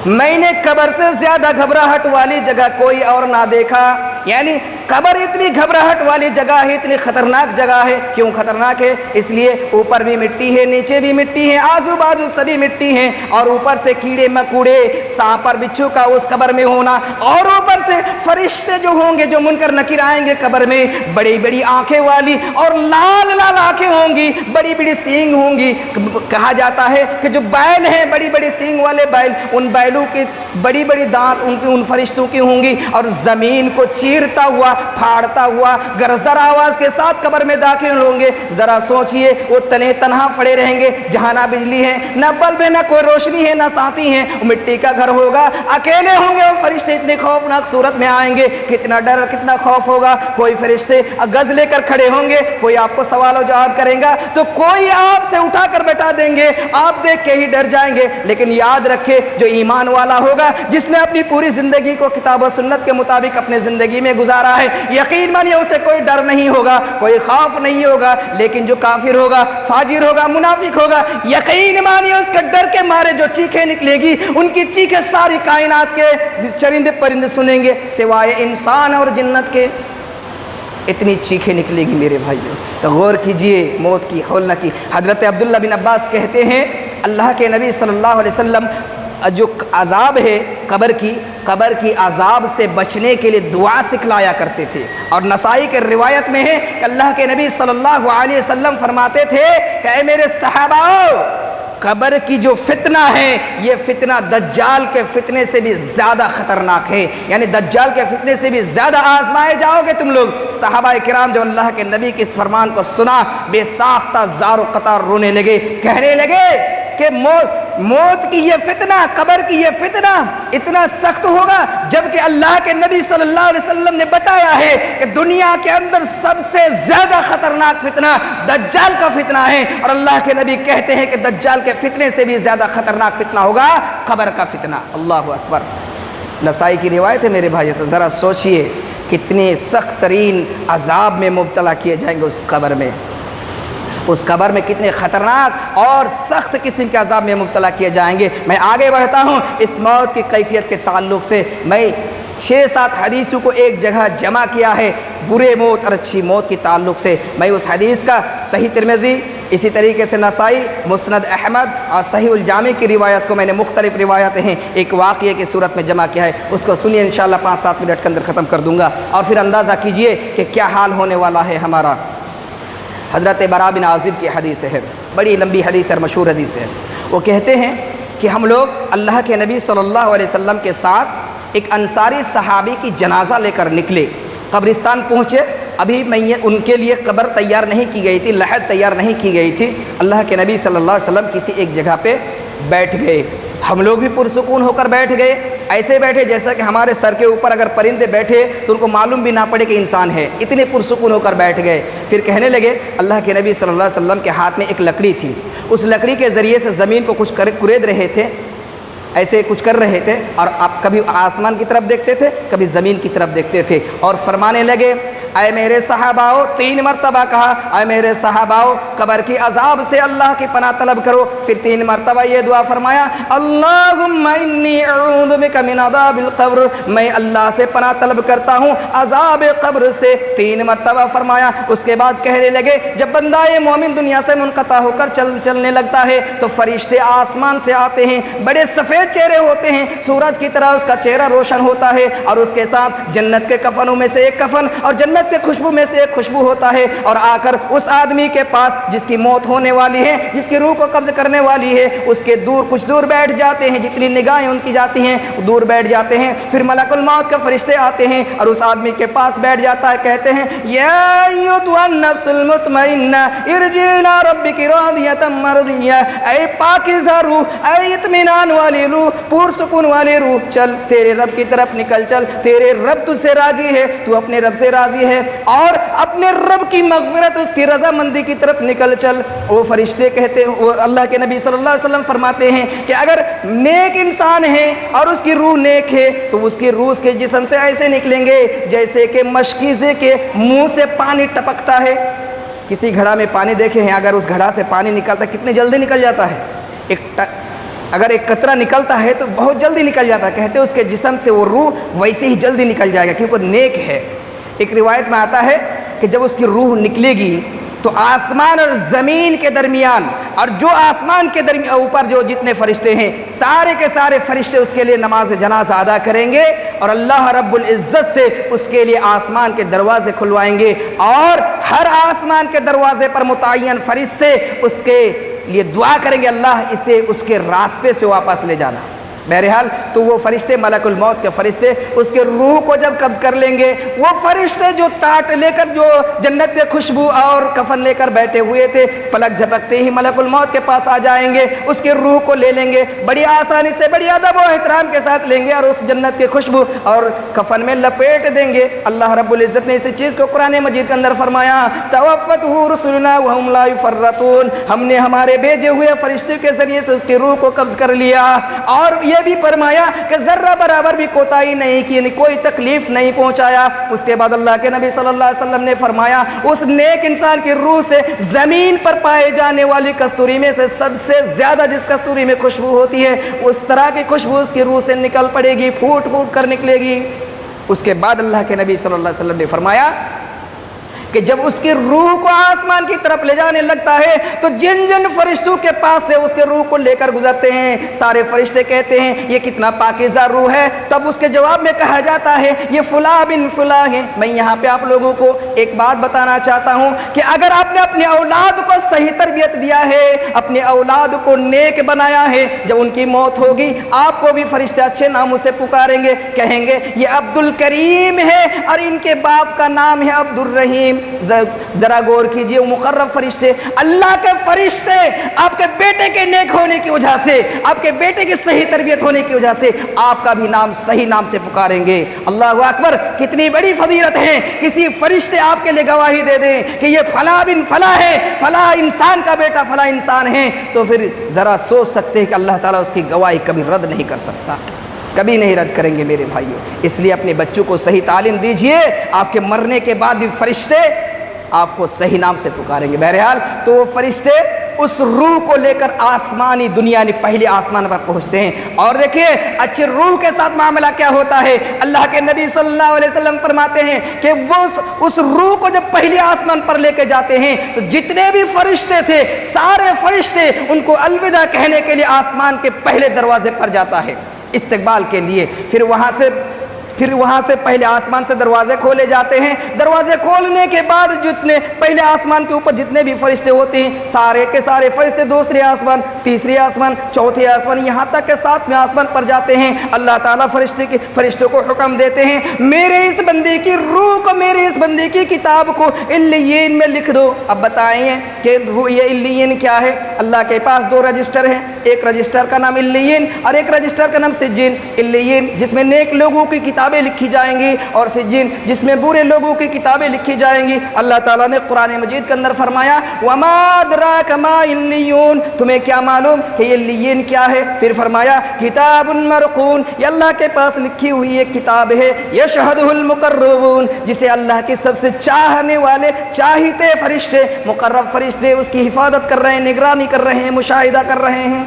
میں نے قبر سے زیادہ گھبراہٹ والی جگہ کوئی اور نہ دیکھا، یعنی قبر اتنی گھبراہٹ والی جگہ ہے، اتنی خطرناک جگہ ہے۔ کیوں خطرناک ہے؟ اس لیے اوپر بھی مٹی ہے، نیچے بھی مٹی ہے، آزو بازو سبھی مٹی ہیں، اور اوپر سے کیڑے مکوڑے سانپ اور بچھو کا اس قبر میں ہونا، اور اوپر سے فرشتے جو ہوں گے جو منکر نکیر آئیں گے قبر میں، بڑی بڑی آنکھیں والی اور لال لال آنکھیں ہوں گی، بڑی بڑی سینگ ہوں گی۔ کہا جاتا ہے کہ جو بیل ہیں بڑی بڑی سینگ والے بیل، ان بیلوں کی بڑی بڑی دانت ان فرشتوں کی ہوں گی، اور زمین کو چیرتا ہوا پھاڑتا ہوا گرجدار آواز کے ساتھ قبر میں داخل ہوں گے۔ ذرا سوچئے وہ تنہا پڑے رہیں گے جہاں نہ بجلی ہے، نہ بلب ہے، نہ کوئی روشنی ہے، نہ ساتھی ہیں، مٹی کا گھر ہوگا، اکیلے ہوں گے۔ وہ فرشتے اتنے خوفناک صورت میں آئیں گے، کتنا ڈر کتنا خوف ہوگا۔ کوئی فرشتے گز لے کر کھڑے ہوں گے، کوئی آپ کو سوال و جواب کرے گا تو کوئی آپ سے اٹھا کر بیٹھا دیں گے، آپ دیکھ کے ہی ڈر جائیں گے۔ لیکن یاد رکھے جو ایمان والا ہوگا، جس نے اپنی پوری زندگی کو کتاب و سنت کے مطابق اپنے زندگی میں گزارا ہے، یقین مانیے اسے کوئی ڈر نہیں ہوگا، کوئی خوف نہیں ہوگا۔ لیکن جو کافر ہوگا، فاجر ہوگا، منافق ہوگا، یقین مانیے اس کے ڈر کے مارے جو چیخیں نکلے گی، ان کی چیخیں ساری کائنات کے چرندے پرندے سنیں گے سوائے انسان اور جنت کے۔ اتنی چیخیں نکلے گی میرے بھائیوں۔ تو غور کیجئے موت کی ہولناکی۔ حضرت عبداللہ بن عباس کہتے ہیں اللہ کے نبی صلی اللہ علیہ وسلم جو عذاب ہے قبر کی عذاب سے بچنے کے لیے دعا سکھلایا کرتے تھے، اور نسائی کے روایت میں ہے کہ اللہ کے نبی صلی اللہ علیہ وسلم فرماتے تھے کہ اے میرے صحابہ، قبر کی جو فتنہ ہے یہ فتنہ دجال کے فتنے سے بھی زیادہ خطرناک ہے، یعنی دجال کے فتنے سے بھی زیادہ آزمائے جاؤ گے تم لوگ۔ صحابہ کرام جو اللہ کے نبی کے اس فرمان کو سنا بے ساختہ زار و قطار رونے لگے، کہنے لگے کہ موت کی یہ فتنہ، قبر کی یہ فتنہ اتنا سخت ہوگا، جبکہ اللہ کے نبی صلی اللہ علیہ وسلم نے بتایا ہے کہ دنیا کے اندر سب سے زیادہ خطرناک فتنہ دجال کا فتنہ ہے، اور اللہ کے نبی کہتے ہیں کہ دجال کے فتنے سے بھی زیادہ خطرناک فتنہ ہوگا قبر کا فتنہ۔ اللہ اکبر۔ نسائی کی روایت ہے میرے بھائیو۔ تو ذرا سوچئے کتنے سخت ترین عذاب میں مبتلا کیے جائیں گے اس قبر میں، اس قبر میں کتنے خطرناک اور سخت قسم کے عذاب میں مبتلا کیے جائیں گے۔ میں آگے بڑھتا ہوں۔ اس موت کی کیفیت کے تعلق سے میں 6-7 حدیثوں کو ایک جگہ جمع کیا ہے، برے موت اور اچھی موت کے تعلق سے۔ میں اس حدیث کا صحیح ترمذی، اسی طریقے سے نسائی، مسند احمد اور صحیح الجامع کی روایت کو میں نے مختلف روایتیں ہیں ایک واقعے کی صورت میں جمع کیا ہے، اس کو سنیے انشاءاللہ 5-7 منٹ کے اندر ختم کر دوں گا، اور پھر اندازہ کیجئے کہ کیا حال ہونے والا ہے ہمارا۔ حضرت براء بن عازب کی حدیث ہے، بڑی لمبی حدیث اور مشہور حدیث ہے۔ وہ کہتے ہیں کہ ہم لوگ اللہ کے نبی صلی اللہ علیہ وسلم کے ساتھ ایک انصاری صحابی کی جنازہ لے کر نکلے، قبرستان پہنچے۔ ابھی ان کے لیے قبر تیار نہیں کی گئی تھی، لحد تیار نہیں کی گئی تھی۔ اللہ کے نبی صلی اللہ علیہ وسلم کسی ایک جگہ پہ بیٹھ گئے، ہم لوگ بھی پرسکون ہو کر بیٹھ گئے، ایسے بیٹھے جیسا کہ ہمارے سر کے اوپر اگر پرندے بیٹھے تو ان کو معلوم بھی نہ پڑے کہ انسان ہے، اتنے پرسکون ہو کر بیٹھ گئے۔ پھر کہنے لگے اللہ کے نبی صلی اللہ علیہ وسلم کے ہاتھ میں ایک لکڑی تھی، اس لکڑی کے ذریعے سے زمین کو کچھ کورید رہے تھے، ایسے کچھ کر رہے تھے، اور آپ کبھی آسمان کی طرف دیکھتے تھے، کبھی زمین کی طرف دیکھتے تھے، اور فرمانے لگے اے میرے صحاباؤ، 3 مرتبہ کہا اے میرے صحاباؤ قبر کی عذاب سے اللہ کی پناہ طلب کرو، پھر 3 مرتبہ یہ دعا فرمایا اللہم انی اعوذ بک من عذاب القبر، میں اللہ سے پناہ طلب کرتا ہوں عذاب قبر سے، 3 مرتبہ فرمایا۔ اس کے بعد کہنے لگے جب بندہ مومن دنیا سے منقطع ہو کر چلنے لگتا ہے تو فرشتے آسمان سے آتے ہیں، بڑے سفید چہرے ہوتے ہیں، سورج کی طرح اس کا چہرہ روشن ہوتا ہے، اور اس کے ساتھ جنت کے کفنوں میں سے ایک کفن اور جنت کے خوشبو میں سے ایک خوشبو ہوتا ہے، اور آ کر اس آدمی کے پاس جس کی موت ہونے والی ہے، جس کی روح کو قبض کرنے والی ہے، اس کے دور کچھ دور بیٹھ جاتے ہیں، جتنی نگاہیں ان کی جاتی ہیں دور بیٹھ جاتے ہیں، پھر ملک الموت کے فرشتے آتے ہیں اور اس آدمی کے پاس بیٹھ جاتا ہے، کہتے ہیں یا ایتھا النفس المطمئنہ ارجعی الی ربک راضیۃ مرضیہ، اے پاکیزہ روح، اے اطمینان والی روح، پرسکون والی روح، چل تیرے رب کی طرف نکل چل، تیرے رب تجھ سے راضی ہے، تو اپنے رب سے راضی ہے، اور اپنے رب کی مغفرت اس کی رضامندی کی طرف نکل چل۔ وہ فرشتے کہتے ہیں، وہ اللہ کے نبی صلی اللہ علیہ وسلم فرماتے ہیں کہ اگر نیک انسان ہے اور اس کی روح نیک ہے تو اس کی روح اس کے جسم سے ایسے نکلیں گے جیسے کہ مشکیزے کے منہ سے پانی ٹپکتا ہے۔ کسی گھڑا میں پانی دیکھے ہیں، اگر اس گھڑا سے پانی نکلتا ہے کتنے جلدی نکل جاتا ہے، اگر ایک قطرہ نکلتا ہے تو بہت جلدی نکل جاتا ہے، کہتے ہیں اس کے جسم سے وہ روح ویسے ہی جلدی نکل جائے گا کیونکہ نیک ہے۔ ایک روایت میں آتا ہے کہ جب اس کی روح نکلے گی تو آسمان اور زمین کے درمیان، اور جو آسمان کے اوپر جو جتنے فرشتے ہیں سارے کے سارے فرشتے اس کے لیے نماز جنازہ ادا کریں گے، اور اللہ رب العزت سے اس کے لیے آسمان کے دروازے کھلوائیں گے، اور ہر آسمان کے دروازے پر متعین فرشتے اس کے لیے دعا کریں گے اللہ اسے اس کے راستے سے واپس لے جانا۔ بہرحال تو وہ فرشتے ملک الموت کے فرشتے اس کے روح کو جب قبض کر لیں گے، وہ فرشتے جو ٹاٹ لے کر جو جنت کے خوشبو اور کفن لے کر بیٹھے ہوئے تھے، پلک جھپکتے ہی ملک الموت کے پاس آ جائیں گے، اس کے روح کو لے لیں گے، بڑی آسانی سے بڑی ادب و احترام کے ساتھ لیں گے اور اس جنت کے خوشبو اور کفن میں لپیٹ دیں گے۔ اللہ رب العزت نے اسی چیز کو قرآن مجید کے اندر فرمایا توفتہ رسلنا وہم لا یفرطون، ہم نے ہمارے بھیجے ہوئے فرشتے کے ذریعے سے اس کی روح کو قبض کر لیا، اور یہ بھی فرمایا کہ ذرہ برابر بھی کوتاہی نہیں کی، یعنی کوئی تکلیف نہیں پہنچایا۔ اس کے بعد اللہ کے نبی صلی اللہ علیہ وسلم نے فرمایا اس نیک انسان کی روح سے زمین پر پائے جانے والی کستوری میں سے سب سے زیادہ جس کستوری میں خوشبو ہوتی ہے اس طرح کی خوشبو اس کی روح سے نکل پڑے گی، پھوٹ پھوٹ کر نکلے گی۔ اس کے بعد اللہ کے نبی صلی اللہ علیہ وسلم نے فرمایا کہ جب اس کی روح کو آسمان کی طرف لے جانے لگتا ہے تو جن جن فرشتوں کے پاس سے اس کے روح کو لے کر گزرتے ہیں سارے فرشتے کہتے ہیں یہ کتنا پاکیزہ روح ہے، تب اس کے جواب میں کہا جاتا ہے یہ فلاں بن فلاں ہے۔ میں یہاں پہ آپ لوگوں کو ایک بات بتانا چاہتا ہوں کہ اگر آپ نے اپنے اولاد کو صحیح تربیت دیا ہے، اپنے اولاد کو نیک بنایا ہے، جب ان کی موت ہوگی آپ کو بھی فرشتے اچھے ناموں سے پکاریں گے، کہیں گے یہ عبد الکریم ہے اور ان کے باپ کا نام ہے عبد الرحیم۔ ذرا غور کیجئے، وہ مقرب فرشتے، اللہ کے فرشتے آپ کے بیٹے کے نیک ہونے کی وجہ سے، آپ کے بیٹے کی صحیح تربیت ہونے کی وجہ سے آپ کا بھی نام صحیح نام سے پکاریں گے۔ اللہ اکبر، کتنی بڑی فضیلت ہے، کسی فرشتے آپ کے لیے گواہی دے دیں کہ یہ فلاں بن فلاں ہے، فلاں انسان کا بیٹا فلاں انسان ہے، تو پھر ذرا سوچ سکتے ہیں کہ اللہ تعالیٰ اس کی گواہی کبھی رد نہیں کر سکتا، کبھی نہیں رد کریں گے میرے بھائیوں۔ اس لیے اپنے بچوں کو صحیح تعلیم دیجئے، آپ کے مرنے کے بعد بھی فرشتے آپ کو صحیح نام سے پکاریں گے۔ بہرحال تو وہ فرشتے اس روح کو لے کر آسمانی دنیا یعنی پہلے آسمان پر پہنچتے ہیں، اور دیکھیے اچھی روح کے ساتھ معاملہ کیا ہوتا ہے۔ اللہ کے نبی صلی اللہ علیہ وسلم فرماتے ہیں کہ وہ اس روح کو جب پہلے آسمان پر لے کے جاتے ہیں تو جتنے بھی فرشتے تھے سارے فرشتے ان کو الوداع کہنے کے لیے آسمان کے پہلے دروازے پر جاتا ہے استقبال کے لیے، پھر وہاں سے پہلے آسمان سے دروازے کھولے جاتے ہیں، دروازے کھولنے کے بعد جتنے پہلے آسمان کے اوپر جتنے بھی فرشتے ہوتے ہیں سارے کے سارے فرشتے دوسرے آسمان، تیسرے آسمان، چوتھے آسمان، یہاں تک کہ 7ویں آسمان پر جاتے ہیں۔ اللہ تعالیٰ فرشتوں کو حکم دیتے ہیں میرے اس بندے کی روح کو، میرے اس بندے کی کتاب کو علیین میں لکھ دو۔ اب بتائیں کہ یہ علیین کیا ہے؟ اللہ کے پاس 2 رجسٹر ہیں، ایک رجسٹر کا نام علیین اور ایک رجسٹر کا نام سجین۔ علیین جس میں نیک لوگوں کی کتاب کتابیں لکھی جائیں گی، اور سجین جس میں برے لوگوں کی کتابیں لکھی جائیں گی۔ اللہ تعالیٰ نے قرآن مجید کے اندر فرمایا وما ادراک ما علیون، تمہیں کیا معلوم کہ یہ لیین کیا ہے؟ پھر فرمایا کتاب مرقوم، یہ اللہ کے پاس لکھی ہوئی ایک کتاب ہے، یشہدہ المقربون، جسے اللہ کے سب سے چاہنے والے چاہتے فرشتے، مقرب فرشتے اس کی حفاظت کر رہے ہیں، نگرانی کر رہے ہیں، مشاہدہ کر رہے ہیں،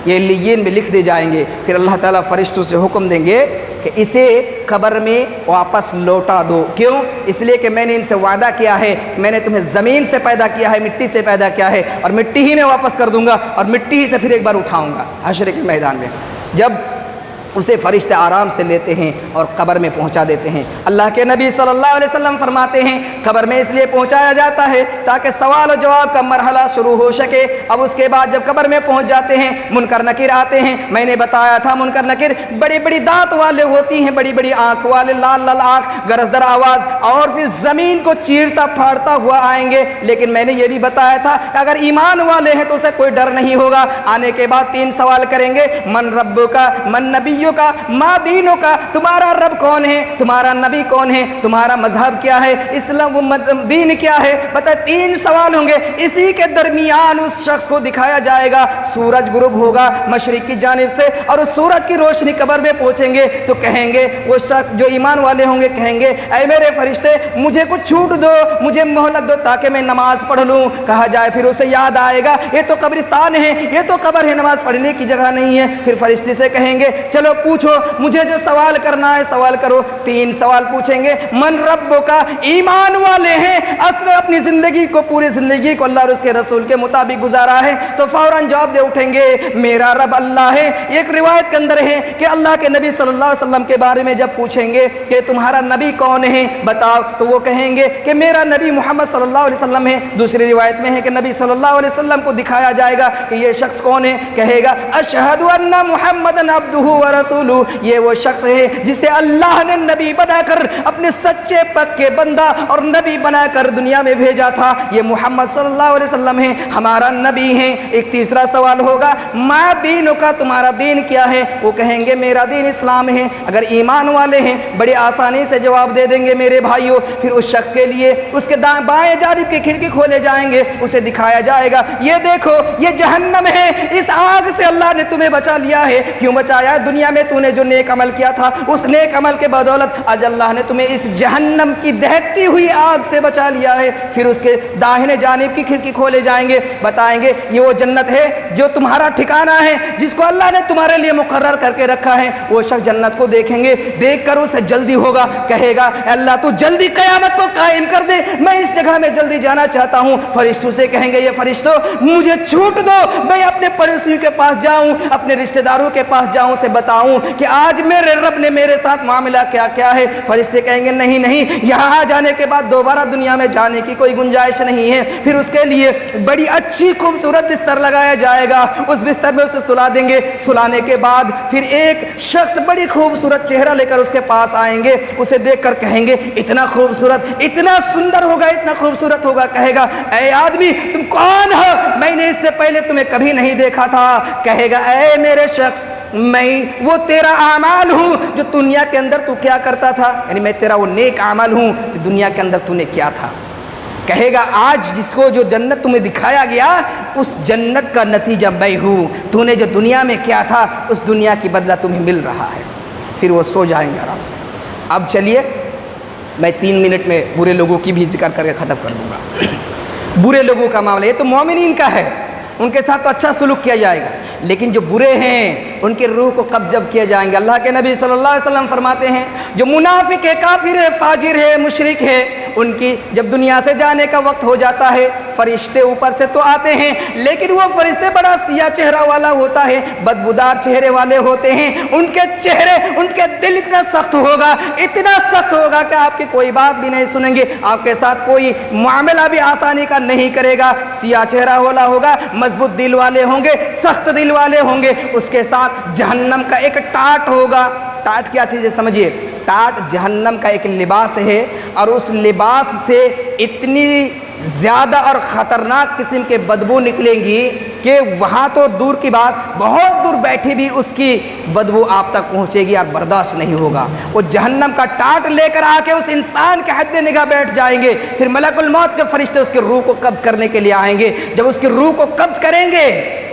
یہ لیین میں لکھ دے جائیں گے۔ پھر اللہ تعالیٰ فرشتوں سے حکم دیں گے کہ اسے قبر میں واپس لوٹا دو۔ کیوں؟ اس لیے کہ میں نے ان سے وعدہ کیا ہے، میں نے تمہیں زمین سے پیدا کیا ہے، مٹی سے پیدا کیا ہے، اور مٹی ہی میں واپس کر دوں گا، اور مٹی ہی سے پھر ایک بار اٹھاؤں گا حشر کے میدان میں۔ جب اسے فرشتے آرام سے لیتے ہیں اور قبر میں پہنچا دیتے ہیں۔ اللہ کے نبی صلی اللہ علیہ وسلم فرماتے ہیں قبر میں اس لیے پہنچایا جاتا ہے تاکہ سوال و جواب کا مرحلہ شروع ہو سکے۔ اب اس کے بعد جب قبر میں پہنچ جاتے ہیں منکر نکیر آتے ہیں۔ میں نے بتایا تھا منکر نکیر بڑی بڑی دانت والے ہوتی ہیں، بڑی بڑی آنکھ والے، لال لال آنکھ، گرجدار آواز، اور پھر زمین کو چیرتا پھاڑتا ہوا آئیں گے۔ لیکن میں نے یہ بھی بتایا تھا کہ اگر ایمان والے ہیں تو اسے کوئی ڈر نہیں ہوگا۔ آنے کے بعد 3 سوال کریں گے، من ربک، من نبی کا، ما دینوں کا، تمہارا رب کون ہے، تمہارا نبی کون ہے، تمہارا مذہب کیا ہے، اسلام دین کیا ہے، بتا 3 سوال ہوں گے۔ اسی کے درمیان اس شخص کو دکھایا جائے گا، سورج غروب ہوگا مشرق کی جانب سے، اور اس سورج کی روشنی قبر میں پہنچیں گے تو کہیں گے وہ شخص جو ایمان والے ہوں گے کہیں گے اے میرے فرشتے مجھے کچھ چھوٹ دو، مجھے مہلت دو تاکہ میں نماز پڑھ لوں۔ کہا جائے پھر اسے یاد آئے گا یہ تو قبرستان ہے، یہ تو قبر ہے، نماز پڑھنے کی جگہ نہیں ہے۔ پھر فرشتے سے کہیں گے چلو پوچھو مجھے جو سوال کرنا ہے سوال کرو۔ 3 سوال پوچھیں گے، من رب کا، ایمان والے ہیں، اصل اپنی زندگی کو، پوری زندگی کو اللہ اور اس کے رسول کے مطابق گزارا ہے تو فوراً جواب دے اٹھیں گے میرا رب اللہ ہے۔ ایک روایت کے اندر ہے کہ اللہ کے نبی صلی اللہ علیہ وسلم کے بارے میں جب پوچھیں گے کہ تمہارا نبی کون ہے بتاؤ تو وہ کہیں گے کہ میرا نبی محمد صلی اللہ علیہ وسلم ہے۔ دوسری روایت میں ہے کہ نبی صلی اللہ علیہ وسلم کو دکھایا جائے گا کہ یہ شخص کون ہے، کہے گا اشہد ان محمدن عبدہ ورسولہ، یہ وہ شخص ہے جسے اللہ نے نبی بنا کر اپنے سچے پکے بندہ اور نبی بنا کر دنیا میں بھیجا تھا، یہ محمد صلی اللہ علیہ وسلم ہے، ہمارا نبی ہے۔ ایک تیسرا سوال ہوگا ما دینوں کا، تمہارا دین کیا ہے، وہ کہیں گے میرا دین اسلام ہے۔ اگر ایمان والے ہیں بڑی آسانی سے جواب دے دیں گے میرے بھائیوں۔ پھر اس شخص کے لیے اس کے بائیں جانب کی کھڑکی کھولے جائیں گے، اسے دکھایا جائے گا یہ دیکھو یہ جہنم ہے، اس آگ سے اللہ نے تمہیں بچا لیا ہے۔ کیوں بچایا؟ دنیا میں تو نے جو نیک عمل کیا تھا اس نیک عمل کے بدولت آج اللہ نے تمہیں اس جہنم کی دہکتی ہوئی آگ سے بچا لیا ہے۔ پھر اس کے داہنے جانب کی کھڑکی کھولے جائیں گے، بتائیں گے یہ وہ جنت ہے جو تمہارا ٹھکانہ ہے، جس کو اللہ نے تمہارے لیے مقرر کر کے رکھا ہے۔ وہ شخص جنت کو دیکھیں گے، دیکھ کر اسے جلدی ہوگا، کہے گا اللہ تو جلدی قیامت کو قائم کر دے، میں اس جگہ میں جلدی جانا چاہتا ہوں۔ فرشتوں سے کہیں گے یہ فرشتوں مجھے چھوٹ دو، میں اپنے پڑوسیوں کے پاس جاؤں، اپنے رشتہ داروں کے پاس جاؤں، سے بتاؤں کہ آج میرے رب نے میرے ساتھ معاملہ کیا کیا ہے۔ فرشتے کہیں گے نہیں نہیں، یہاں آ جانے کے بعد دوبارہ دنیا میں جانے کی کوئی گنجائش نہیں ہے۔ پھر اس کے لیے بڑی اچھی خوبصورت بستر لگایا جائے گا، اس بستر میں اسے سلا دیں گے۔ سلانے کے بعد پھر ایک شخص بڑی خوبصورت چہرہ لے کر اس کے پاس آئیں گے، اسے دیکھ کر کہیں گے اتنا خوبصورت، اتنا سندر ہوگا، اتنا خوبصورت ہوگا، کہے گا اے آدمی تم کون ہو، میں نے اس سے پہلے تمہیں کبھی نہیں دیکھا تھا۔ کہے گا اے میرے شخص میں وہ تیرا اعمال ہوں جو دنیا کے اندر تو کیا کرتا تھا، یعنی میں تیرا وہ نیک عمل ہوں جو دنیا کے اندر تو نے کیا تھا۔ کہے گا آج جس کو جو جنت تمہیں دکھایا گیا اس جنت کا نتیجہ میں ہوں، تو نے جو دنیا میں کیا تھا اس دنیا کی بدلہ تمہیں مل رہا ہے۔ پھر وہ سو جائیں گے آرام سے۔ اب چلیے میں 3 منٹ میں برے لوگوں کی بھی ذکر کر کے ختم کر دوں گا۔ برے لوگوں کا معاملہ یہ تو مومنین کا ہے، ان کے ساتھ تو اچھا سلوک کیا جائے گا، لیکن جو برے ہیں ان کے روح کو قبض کیے جائیں گے۔ اللہ کے نبی صلی اللہ علیہ وسلم فرماتے ہیں جو منافق ہے، کافر ہے، فاجر ہے، مشرک ہے، ان کی جب دنیا سے جانے کا وقت ہو جاتا ہے فرشتے اوپر سے تو آتے ہیں، لیکن وہ فرشتے بڑا سیاہ چہرہ والا ہوتا ہے، بدبودار چہرے والے ہوتے ہیں، ان کے چہرے، ان کے دل اتنا سخت ہوگا، اتنا سخت ہوگا کہ آپ کی کوئی بات بھی نہیں سنیں گے، آپ کے ساتھ کوئی معاملہ بھی آسانی کا نہیں کرے گا۔ سیاہ چہرہ والا ہوگا، مضبوط دل والے ہوں گے، سخت دل والے ہوں گے، اس کے ساتھ جہنم کا ایک ٹاٹ ہوگا۔ ٹاٹ کیا چیز ہے سمجھیے، ٹاٹ جہنم کا ایک لباس ہے، اور اس لباس سے اتنی زیادہ اور خطرناک قسم کے بدبو نکلیں گی کہ وہاں تو دور کی بات، بہت دور بیٹھی بھی اس کی بدبو آپ تک پہنچے گی اور برداشت نہیں ہوگا۔ وہ جہنم کا ٹاٹ لے کر آ کے اس انسان کے حد نگاہ بیٹھ جائیں گے، پھر ملک الموت کے فرشتے اس کی روح کو قبض کرنے کے لیے آئیں گے۔ جب اس کی روح کو قبض کریں گے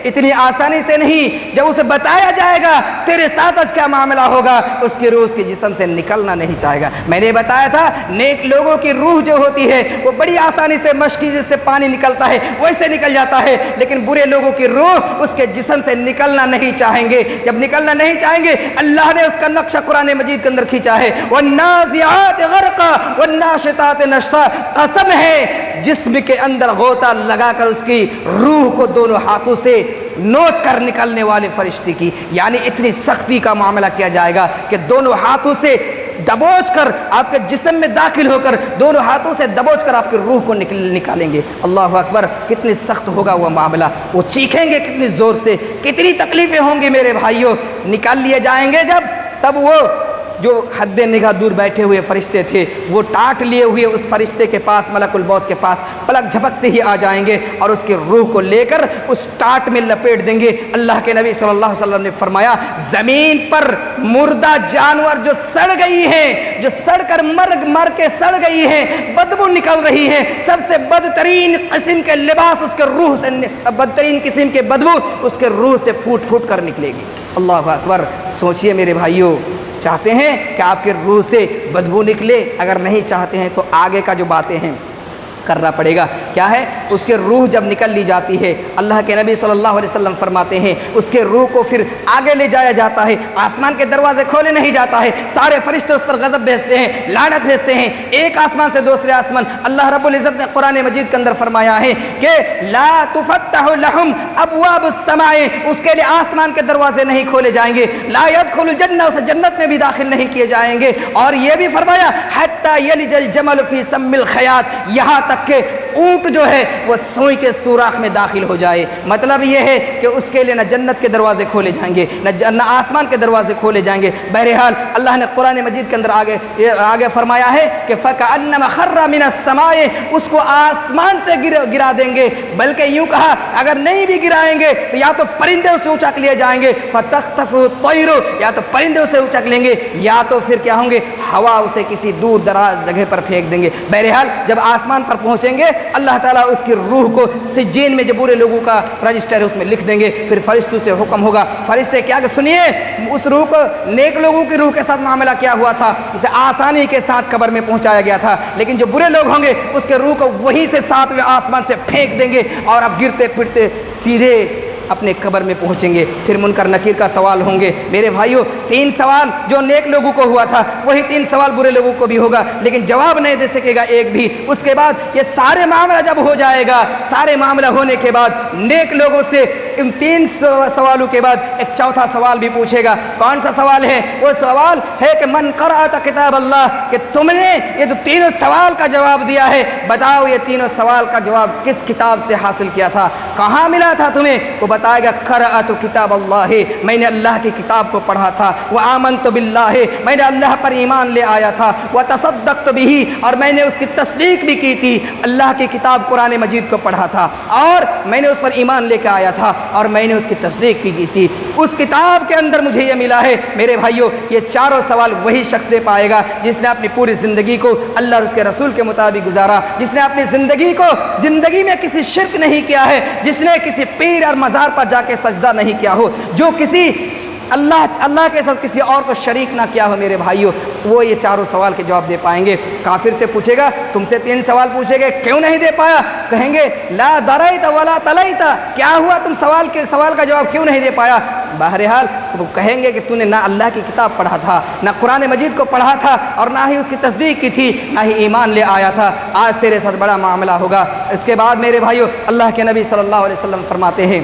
اتنی آسانی سے نہیں، جب اسے بتایا جائے گا تیرے ساتھ آج کیا معاملہ ہوگا، اس کی روح اس کے جسم سے نکلنا نہیں چاہے گا۔ میں نے بتایا تھا نیک لوگوں کی روح جو ہوتی ہے وہ بڑی آسانی سے مشکی جس سے پانی نکلتا ہے ویسے نکل جاتا ہے، لیکن برے لوگوں کی روح اس کے جسم سے نکلنا نہیں چاہیں گے۔ جب نکلنا نہیں چاہیں گے اللہ نے اس کا نقشہ قرآن مجید کے اندر کھینچا ہے، وَالنَّازِعَاتِ غَرْقًا وَالنَّاشِطَاتِ نَشْطًا، قسم ہے جسم کے اندر غوطہ لگا کر اس کی روح کو دونوں ہاتھوں سے نوچ کر نکلنے والے فرشتے کی، یعنی اتنی سختی کا معاملہ کیا جائے گا کہ دونوں ہاتھوں سے دبوچ کر آپ کے جسم میں داخل ہو کر دونوں ہاتھوں سے دبوچ کر آپ کی روح کو نکالیں گے۔ اللہ اکبر، کتنی سخت ہوگا وہ معاملہ، وہ چیخیں گے کتنی زور سے، کتنی تکلیفیں ہوں گی میرے بھائیوں۔ نکال لیے جائیں گے جب، تب وہ جو حد نگاہ دور بیٹھے ہوئے فرشتے تھے وہ ٹاٹ لیے ہوئے اس فرشتے کے پاس، ملک الموت کے پاس پلک جھپکتے ہی آ جائیں گے اور اس کی روح کو لے کر اس ٹاٹ میں لپیٹ دیں گے۔ اللہ کے نبی صلی اللہ علیہ وسلم نے فرمایا زمین پر مردہ جانور جو سڑ گئی ہیں، جو سڑ کر مر کے سڑ گئی ہیں، بدبو نکل رہی ہے، سب سے بدترین قسم کے لباس اس کے روح سے، بدترین قسم کے بدبو اس کے روح سے پھوٹ پھوٹ کر نکلے گی۔ اللہ اکبر، سوچئے میرے بھائیوں، چاہتے ہیں کہ آپ کے روح سے بدبو نکلے؟ اگر نہیں چاہتے ہیں تو آگے کا جو باتیں ہیں کرنا پڑے گا۔ کیا ہے؟ اس کے روح جب نکل لی جاتی ہے، اللہ کے نبی صلی اللہ علیہ وسلم فرماتے ہیں اس کے روح کو پھر آگے لے جایا جاتا ہے، آسمان کے دروازے کھولے نہیں جاتا ہے، سارے فرشتے اس پر غضب بھیجتے ہیں، لعنت بھیجتے ہیں، ایک آسمان سے دوسرے آسمان۔ اللہ رب العزت نے قرآن مجید کے اندر فرمایا ہے کہ لا تفتح لهم ابواب السماء، اس کے لیے آسمان کے دروازے نہیں کھولے جائیں گے، لا يدخل الجنہ، اسے جنت میں بھی داخل نہیں کیے جائیں گے، اور یہ بھی فرمایا حتی یلج الجمل فی سم الخیاط، یہاں تک کہ اونٹ جو ہے وہ سوئی کے سوراخ میں داخل ہو جائے۔ مطلب یہ ہے کہ اس کے لیے نہ جنت کے دروازے کھولے جائیں گے نہ آسمان کے دروازے کھولے جائیں گے۔ بہرحال اللہ نے قرآن مجید کے اندر آگے فرمایا ہے کہ فَكَأَنَّمَا خَرَّ مِنَ السَّمَاءِ، اس کو آسمان سے گرا دیں گے، بلکہ یوں کہا اگر نہیں بھی گرائیں گے تو یا تو پرندے اسے اچک لیے جائیں گے، فَتَخْطَفُهُ الطَّيْرُ، یا تو پرندے اسے اچک لیں گے، یا تو پھر کیا ہوں گے، ہوا اسے کسی دور دراز جگہ پر پھینک دیں گے۔ بہرحال جب آسمان پر پہنچیں گے اللہ تعالیٰ اس کی روح کو سجین میں جو برے لوگوں کا رجسٹر ہے اس میں لکھ دیں گے، پھر فرشتوں سے حکم ہوگا، فرشتے کیا کہ سنیے اس روح کو، نیک لوگوں کی روح کے ساتھ معاملہ کیا ہوا تھا، اسے آسانی کے ساتھ قبر میں پہنچایا گیا تھا، لیکن جو برے لوگ ہوں گے اس کے روح کو وہیں سے ساتویں آسمان سے پھینک دیں گے اور اب گرتے پھرتے سیدھے اپنے قبر میں پہنچیں گے۔ پھر منکر نکیر کا سوال ہوں گے۔ میرے بھائیوں، 3 سوال جو نیک لوگوں کو ہوا تھا وہی 3 سوال برے لوگوں کو بھی ہوگا، لیکن جواب نہیں دے سکے گا ایک بھی۔ اس کے بعد یہ سارے معاملہ جب ہو جائے گا، سارے معاملہ ہونے کے بعد نیک لوگوں سے ان 3 سوالوں کے بعد ایک چوتھا سوال بھی پوچھے گا۔ کون سا سوال ہے؟ وہ سوال ہے کہ من قرأت کتاب اللہ، کہ تم نے یہ جو 3 سوال کا جواب دیا ہے، بتاؤ یہ 3 سوال کا جواب کس کتاب سے حاصل کیا تھا، کہاں ملا تھا تمہیں؟ وہ بتائے گا قرأت کتاب اللہ، میں نے اللہ کی کتاب کو پڑھا تھا، وآمنت باللہ، میں نے اللہ پر ایمان لے آیا تھا، وتصدقت بہ، اور میں نے اس کی تصدیق بھی کی تھی، اللہ کی کتاب قرآن مجید کو پڑھا تھا اور میں نے اس پر ایمان لے کے آیا تھا اور میں نے اس کی تصدیق بھی کی تھی، اس کتاب کے اندر مجھے یہ ملا ہے۔ میرے بھائیوں، یہ 4 سوال وہی شخص دے پائے گا جس نے اپنی پوری زندگی کو اللہ اور اس کے رسول کے مطابق گزارا، جس نے اپنی زندگی میں کسی شرک نہیں کیا ہے، جس نے کسی پیر اور مزار پر جا کے سجدہ نہیں کیا ہو، جو کسی اللہ کے ساتھ کسی اور کو شریک نہ کیا ہو، میرے بھائیوں وہ یہ 4 سوال کے جواب دے پائیں گے۔ کافر سے پوچھے گا، تم سے 3 سوال پوچھے گے، کیوں نہیں دے پایا؟ کہیں گے لا دریت ولا تلیت، کیا ہوا تم سوال کا جواب کیوں نہیں دے پایا؟ بہرحال وہ کہیں گے کہ تو نے نہ اللہ کی کتاب پڑھا تھا، نہ قرآن مجید کو پڑھا تھا، اور نہ ہی اس کی تصدیق کی تھی، نہ ہی ایمان لے آیا تھا، آج تیرے ساتھ بڑا معاملہ ہوگا۔ اس کے بعد میرے بھائیوں اللہ کے نبی صلی اللہ علیہ وسلم فرماتے ہیں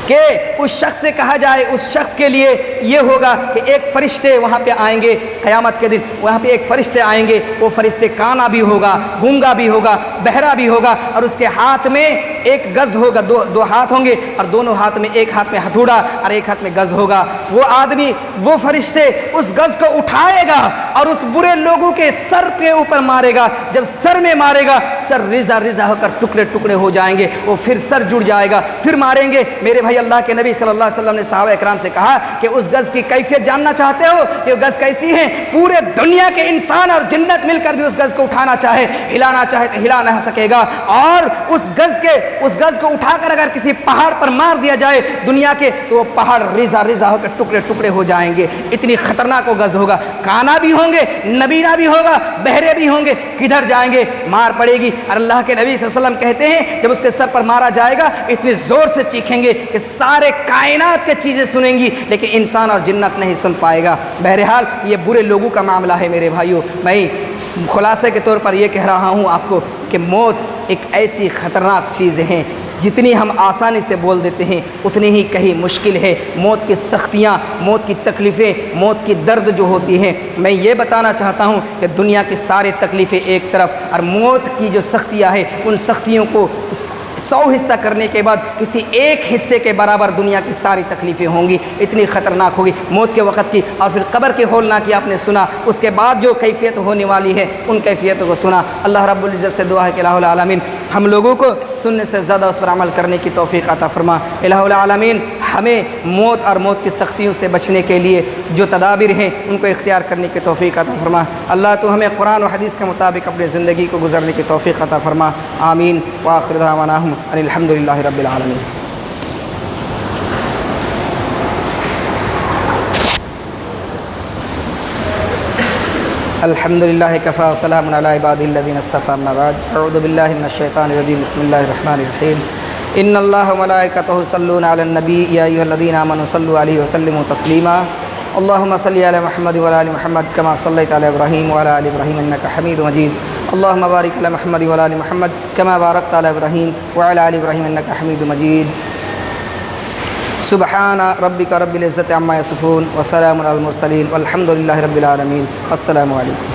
کہ اس شخص سے کہا جائے، اس شخص کے لیے یہ ہوگا کہ ایک فرشتے وہاں پہ آئیں گے قیامت کے دن، وہاں پہ ایک فرشتے آئیں گے، وہ فرشتے کانا بھی ہوگا، گونگا بھی ہوگا، بہرا بھی ہوگا، اور اس کے ہاتھ میں ایک گز ہوگا، دو ہاتھ ہوں گے، اور دونوں ہاتھ میں، ایک ہاتھ میں ہتھوڑا اور ایک ہاتھ میں گز ہوگا۔ وہ آدمی، وہ فرشتے اس گز کو اٹھائے گا اور اس برے لوگوں کے سر کے اوپر مارے گا۔ جب سر میں مارے گا، سر رزا رزا ہو کر ٹکڑے ٹکڑے ہو جائیں گے، وہ پھر سر جڑ جائے گا، پھر ماریں گے۔ میرے بھائی، اللہ کے نبی صلی اللہ علیہ وسلم نے صحابہ اکرام سے کہا کہ اس گز کی کیفیت جاننا چاہتے ہو کہ وہ گز کیسی ہے؟ پورے دنیا کے انسان اور جنت مل کر بھی اس گز کو اٹھانا چاہے، ہلانا چاہے تو ہلا نہ سکے گا، اور اس گز کو اٹھا کر اگر کسی پہاڑ پر مار دیا جائے دنیا کے، تو وہ پہاڑ رزا رزا ہو کر ٹکڑے ٹکڑے ہو جائیں گے۔ اتنی خطرناک وہ گز ہوگا۔ کانا بھی ہوں گے، نبینا بھی ہوگا، بہرے بھی ہوں گے، کدھر جائیں گے؟ مار پڑے گی۔ اور اللہ کے نبی صلی اللہ علیہ وسلم کہتے ہیں جب اس کے سر پر مارا جائے گا اتنی زور سے چیخیں گے کہ سارے کائنات کے چیزیں سنیں گی، لیکن انسان اور جنت نہیں سن پائے گا۔ بہرحال یہ برے لوگوں کا معاملہ ہے میرے بھائیوں۔ میں خلاصے کے طور پر یہ کہہ رہا ہوں آپ کو کہ موت ایک ایسی خطرناک چیز ہے، جتنی ہم آسانی سے بول دیتے ہیں اتنی ہی کہیں مشکل ہے۔ موت کی سختیاں، موت کی تکلیفیں، موت کی درد جو ہوتی ہیں، میں یہ بتانا چاہتا ہوں کہ دنیا کی ساری تکلیفیں ایک طرف، اور موت کی جو سختیاں ہیں ان سختیوں کو 100 حصہ کرنے کے بعد کسی ایک حصے کے برابر دنیا کی ساری تکلیفیں ہوں گی، اتنی خطرناک ہوگی موت کے وقت کی۔ اور پھر قبر کے ہولناکی آپ نے سنا، اس کے بعد جو کیفیت ہونے والی ہے ان کیفیتوں کو سنا۔ اللہ رب العزت سے دعا ہے کہ الہ العالمین ہم لوگوں کو سننے سے زیادہ اس پر عمل کرنے کی توفیق عطا فرما۔ الہ العالمین ہمیں موت اور موت کی سختیوں سے بچنے کے لیے جو تدابیر ہیں ان کو اختیار کرنے کی توفیق عطا فرما۔ اللہ تو ہمیں قرآن و حدیث کے مطابق اپنی زندگی کو گزرنے کی توفیق عطا فرما۔ آمین وآخر دعوانا ان الحمد للہ رب العالمین۔ الحمد للہ کفا وسلام علی عبادہ الذین اصطفی، اما بعد، اعوذ باللہ من الشیطان الرجیم، بسم اللہ الرحمن الرحیم۔ ان اللہ وملائکتہ یصلون علی النبی یا ایھا الذین آمنوا صلوا علیہ وسلموا تسلیما۔ اللهم صل علی محمد وعلی آل محمد كما صلیت علی ابراہیم وعلی آل ابراہیم انک حمید مجید۔ اللهم بارک علی محمد وعلی آل محمد كما بارکت علی ابراہیم وعلی آل ابراہیم انک حمید مجید۔ سبحان ربک رب العزت عما یصفون وسلام علی المرسلین والحمد للہ رب العالمین۔ السلام علیکم۔